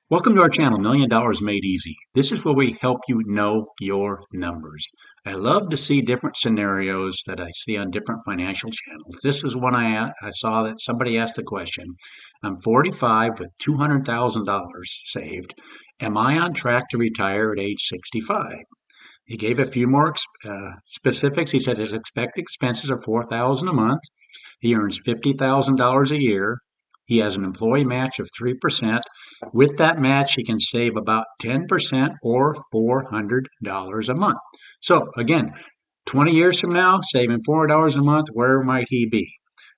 Welcome to our channel, $1 Million Made Easy. This is where we help you know your numbers. I love to see different scenarios that I see on different financial channels. This is one I saw that somebody asked the question. I'm 45 with $200,000 saved. Am I on track to retire at age 65? He gave a few more specifics. He said his expected expenses are $4,000 a month. He earns $50,000 a year. He has an employee match of 3%. With that match, he can save about 10% or $400 a month. So again, 20 years from now, saving $400 a month, where might he be?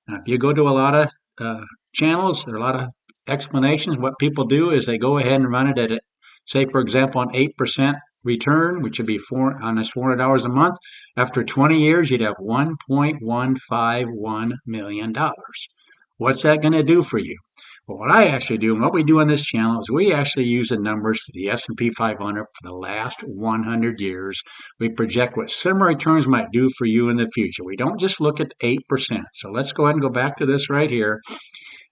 Now, if you go to a lot of channels, there are a lot of explanations. What people do is they go ahead and run it at, say, for example, an 8% return, which would be on this $400 a month. After 20 years, you'd have $1.151 million. What's that going to do for you? Well, what I actually do and what we do on this channel is we actually use the numbers for the S&P 500 for the last 100 years. We project what similar returns might do for you in the future. We don't just look at 8%. So let's go ahead and go back to this right here.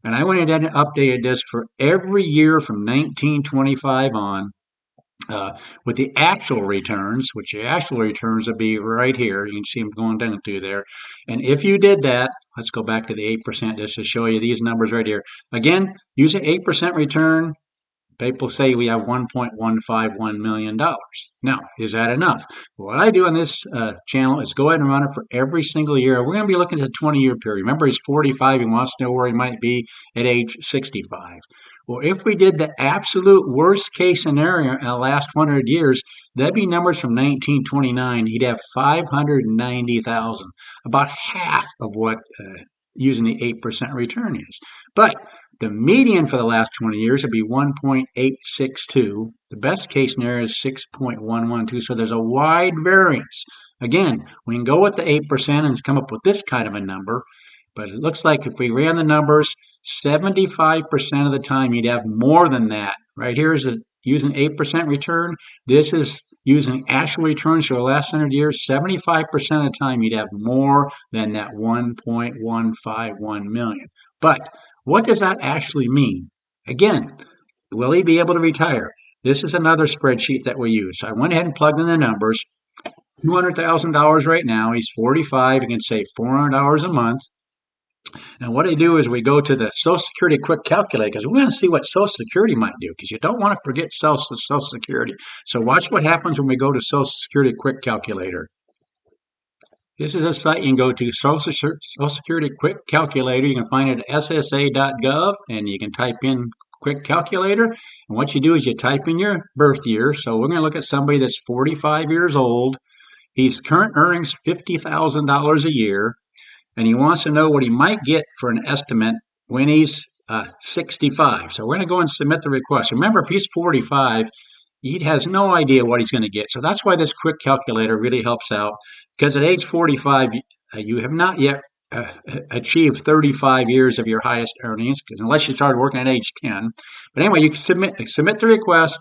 And I went ahead and updated this for every year from 1925 on. With the actual returns, which the actual returns would be right here. You can see them going down through there. And if you did that, let's go back to the 8% just to show you these numbers right here. Again, use an 8% return. People say we have $1.151 million. Now, is that enough? What I do on this channel is go ahead and run it for every single year. We're going to be looking at a 20-year period. Remember, he's 45. He wants to know where he might be at age 65. Well, if we did the absolute worst case scenario in the last 100 years, that'd be numbers from 1929. He'd have 590,000, about half of what using the 8% return is. But the median for the last 20 years would be 1.862. The best case scenario is 6.112. So there's a wide variance. Again, we can go with the 8% and come up with this kind of a number. But it looks like if we ran the numbers, 75% of the time you'd have more than that. Right here is using 8% return. This is using actual returns for the last 100 years. 75% of the time you'd have more than that 1.151 million. But what does that actually mean? Again, will he be able to retire? This is another spreadsheet that we use. So I went ahead and plugged in the numbers. $200,000 right now. He's 45. He can save $400 a month. And what I do is we go to the Social Security Quick Calculator because we're going to see what Social Security might do because you don't want to forget Social Security. So watch what happens when we go to Social Security Quick Calculator. This is a site you can go to, Social Security Quick Calculator. You can find it at ssa.gov, and you can type in Quick Calculator. And what you do is you type in your birth year. So we're going to look at somebody that's 45 years old. His current earnings $50,000 a year. And he wants to know what he might get for an estimate when he's 65. So we're going to go and submit the request. Remember, if he's 45, he has no idea what he's going to get. So that's why this quick calculator really helps out. Because at age 45, you have not yet achieved 35 years of your highest earnings, because unless you started working at age 10. But anyway, you can submit the request.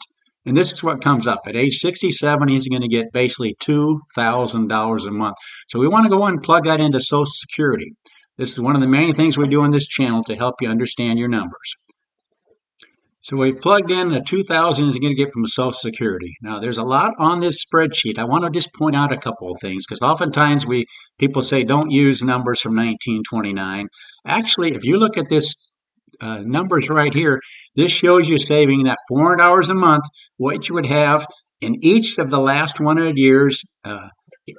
And this is what comes up. At age 67, he's going to get basically $2,000 a month. So we want to go and plug that into Social Security. This is one of the main things we do on this channel to help you understand your numbers. So we've plugged in the $2,000 he's going to get from Social Security. Now, there's a lot on this spreadsheet. I want to just point out a couple of things because oftentimes people say don't use numbers from 1929. Actually, if you look at this numbers right here, this shows you saving that $400 a month, what you would have in each of the last 100 years.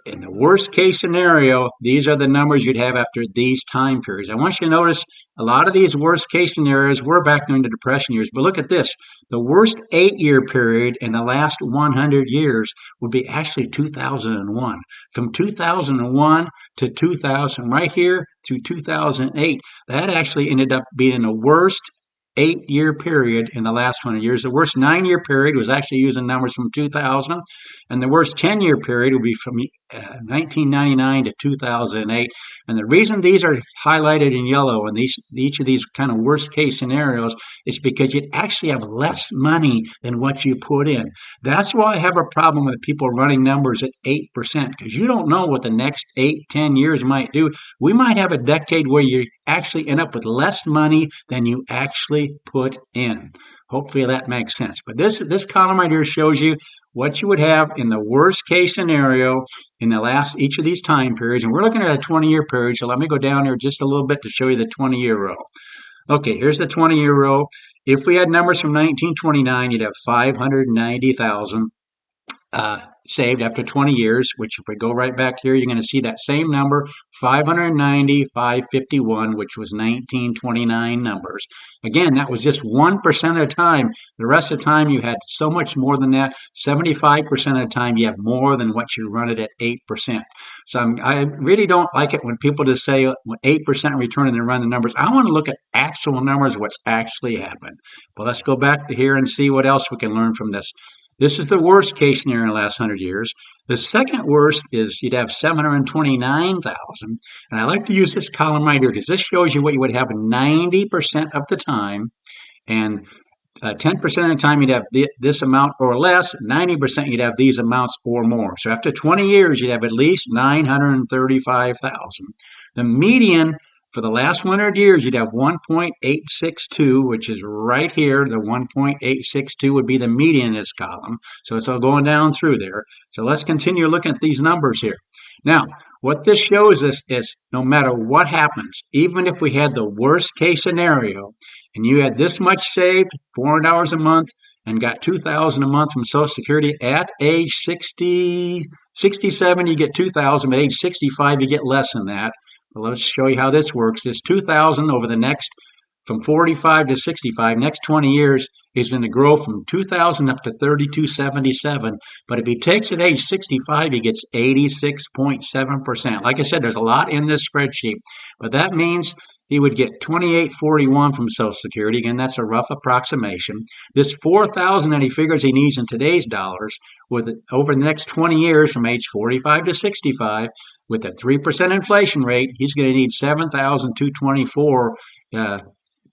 In the worst case scenario, these are the numbers you'd have after these time periods. I want you to notice a lot of these worst case scenarios were back during the Depression years. But look at this. The worst 8-year period in the last 100 years would be actually 2001. From 2001 to 2000, right here through 2008, that actually ended up being the worst 8-year period in the last 100 years. The worst 9-year period was actually using numbers from 2000, and the worst 10-year period would be from 1999 to 2008. And the reason these are highlighted in yellow and each of these kind of worst case scenarios is because you'd actually have less money than what you put in. That's why I have a problem with people running numbers at 8% because you don't know what the next 8, 10 years might do. We might have a decade where you actually end up with less money than you actually put in. Hopefully that makes sense. But this column right here shows you what you would have in the worst case scenario in the last each of these time periods. And we're looking at a 20-year period. So let me go down here just a little bit to show you the 20-year row. Okay, here's the 20-year row. If we had numbers from 1929, you'd have 590,000 saved after 20 years, which if we go right back here, you're going to see that same number, 590, 551, which was 1929 numbers. Again, that was just 1% of the time. The rest of the time, you had so much more than that. 75% of the time, you have more than what you run it at 8%. So I really don't like it when people just say 8% return and then run the numbers. I want to look at actual numbers, what's actually happened. But let's go back to here and see what else we can learn from this. This is the worst case scenario in the last 100 years. The second worst is you'd have 729,000. And I like to use this column right here because this shows you what you would have 90% of the time. And 10% of the time you'd have this amount or less. 90% you'd have these amounts or more. So after 20 years, you'd have at least 935,000. The median for the last 100 years, you'd have 1.862, which is right here. The 1.862 would be the median in this column. So it's all going down through there. So let's continue looking at these numbers here. Now, what this shows us is no matter what happens, even if we had the worst case scenario, and you had this much saved, $400 a month, and got $2,000 a month from Social Security at age 67, you get $2,000, but age 65, you get less than that. Well, let's show you how this works. This $2,000 over the next, from 45 to 65, next 20 years is going to grow from $2,000 up to $3,277. But if he takes at age 65, he gets 86.7%. Like I said, there's a lot in this spreadsheet, but that means he would get $2,841 from Social Security. Again, that's a rough approximation. This $4,000 that he figures he needs in today's dollars, with over the next 20 years from age 45 to 65, with a 3% inflation rate, he's going to need $7,224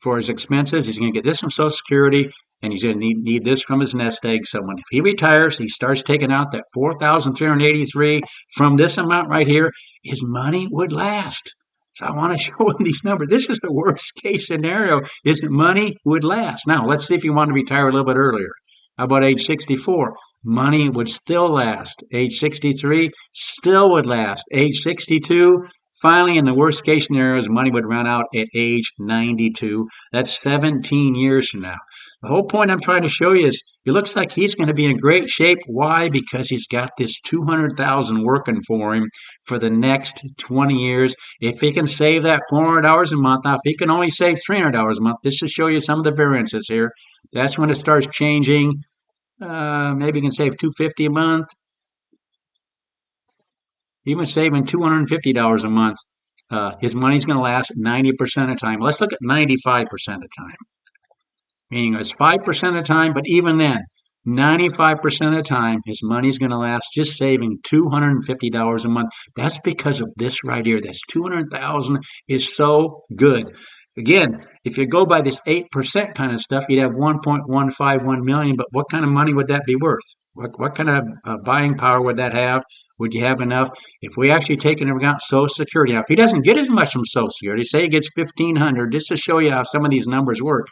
for his expenses. He's going to get this from Social Security, and he's going to need this from his nest egg. So when if he retires, he starts taking out that $4,383 from this amount right here, his money would last. So I want to show him these numbers. This is the worst case scenario, is that money would last. Now, let's see if you want to retire a little bit earlier. How about age 64? Money would still last. Age 63 still would last. Age 62, finally, in the worst case scenarios, money would run out at age 92. That's 17 years from now. The whole point I'm trying to show you is it looks like he's going to be in great shape. Why? Because he's got this $200,000 working for him for the next 20 years. If he can save that $400 a month, now if he can only save $300 a month, this will show you some of the variances here. That's when it starts changing. Maybe you can save $250 a month. Even saving $250 a month, his money's going to last 90% of the time. Let's look at 95% of the time. Meaning it's 5% of the time, but even then, 95% of the time, his money's going to last just saving $250 a month. That's because of this right here. This $200,000 is so good. Again, if you go by this 8% kind of stuff, you'd have 1.151 million, but what kind of money would that be worth? What kind of buying power would that have? Would you have enough? If we actually take into account Social Security, now if he doesn't get as much from Social Security, say he gets $1,500, just to show you how some of these numbers work.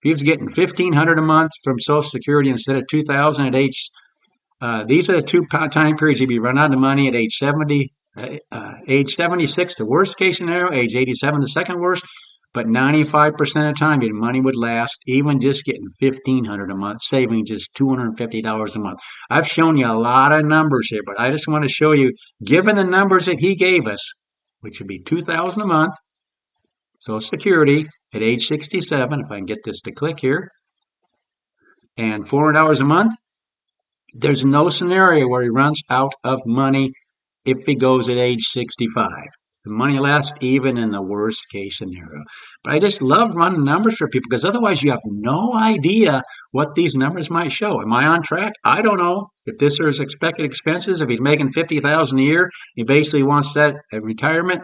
If he was getting $1,500 a month from Social Security instead of $2,000 at age, these are the two time periods he'd be running out of money at age 70, age 76, the worst case scenario, age 87, the second worst. But 95% of the time, your money would last, even just getting $1,500 a month, saving just $250 a month. I've shown you a lot of numbers here, but I just want to show you, given the numbers that he gave us, which would be $2,000 a month, Social Security at age 67, if I can get this to click here, and $400 a month, there's no scenario where he runs out of money if he goes at age 65. The money lasts even in the worst case scenario. But I just love running numbers for people because otherwise you have no idea what these numbers might show. Am I on track? I don't know. If this are his expected expenses, if he's making $50,000 a year, he basically wants that at retirement.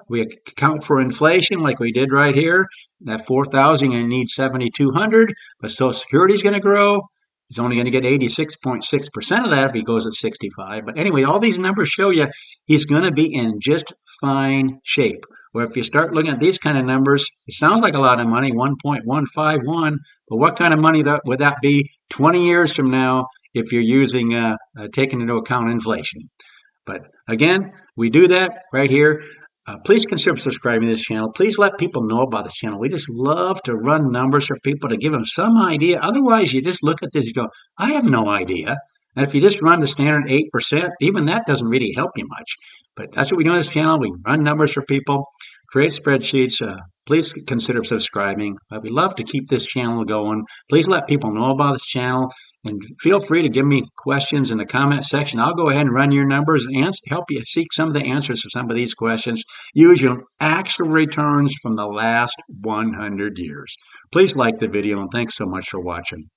We account for inflation like we did right here. That $4,000 going to need $7,200, but Social Security is going to grow. He's only going to get 86.6% of that if he goes at 65. But anyway, all these numbers show you he's going to be in just fine shape. Or if you start looking at these kind of numbers, it sounds like a lot of money, 1.151, but what kind of money would that be 20 years from now if you're using taking into account inflation? But again, we do that right here. Please consider subscribing to this channel. Please let people know about this channel. We just love to run numbers for people to give them some idea. Otherwise, you just look at this and go, I have no idea. And if you just run the standard 8%, even that doesn't really help you much. But that's what we do on this channel. We run numbers for people, create spreadsheets. Please consider subscribing. We love to keep this channel going. Please let people know about this channel. And feel free to give me questions in the comment section. I'll go ahead and run your numbers and help you seek some of the answers to some of these questions using actual returns from the last 100 years. Please like the video, and thanks so much for watching.